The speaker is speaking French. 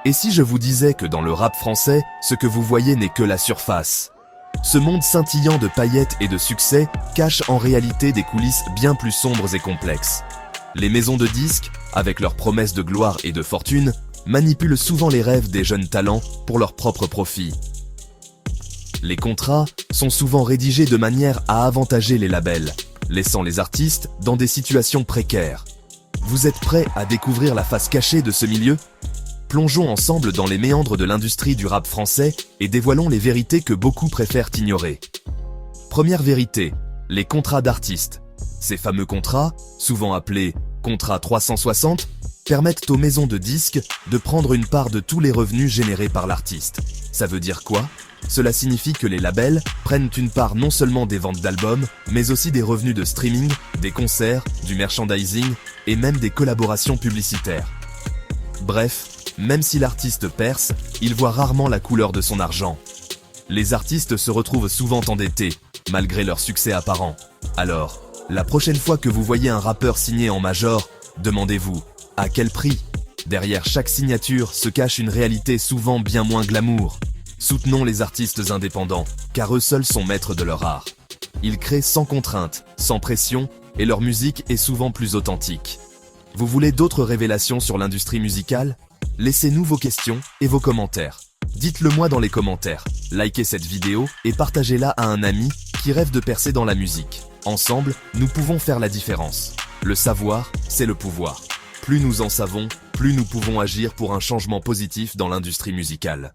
Et si je vous disais que dans le rap français, ce que vous voyez n'est que la surface? Ce monde scintillant de paillettes et de succès cache en réalité des coulisses bien plus sombres et complexes. Les maisons de disques, avec leurs promesses de gloire et de fortune, manipulent souvent les rêves des jeunes talents pour leur propre profit. Les contrats sont souvent rédigés de manière à avantager les labels, laissant les artistes dans des situations précaires. Vous êtes prêts à découvrir la face cachée de ce milieu? Plongeons ensemble dans les méandres de l'industrie du rap français et dévoilons les vérités que beaucoup préfèrent ignorer. Première vérité, les contrats d'artistes. Ces fameux contrats, souvent appelés contrats 360, permettent aux maisons de disques de prendre une part de tous les revenus générés par l'artiste. Ça veut dire quoi? Cela signifie que les labels prennent une part non seulement des ventes d'albums, mais aussi des revenus de streaming, des concerts, du merchandising et même des collaborations publicitaires. Bref, même si l'artiste perce, il voit rarement la couleur de son argent. Les artistes se retrouvent souvent endettés, malgré leur succès apparent. Alors, la prochaine fois que vous voyez un rappeur signé en major, demandez-vous, à quel prix? Derrière chaque signature se cache une réalité souvent bien moins glamour. Soutenons les artistes indépendants, car eux seuls sont maîtres de leur art. Ils créent sans contrainte, sans pression, et leur musique est souvent plus authentique. Vous voulez d'autres révélations sur l'industrie musicale? Laissez-nous vos questions et vos commentaires. Dites-le moi dans les commentaires, likez cette vidéo et partagez-la à un ami qui rêve de percer dans la musique. Ensemble, nous pouvons faire la différence. Le savoir, c'est le pouvoir. Plus nous en savons, plus nous pouvons agir pour un changement positif dans l'industrie musicale.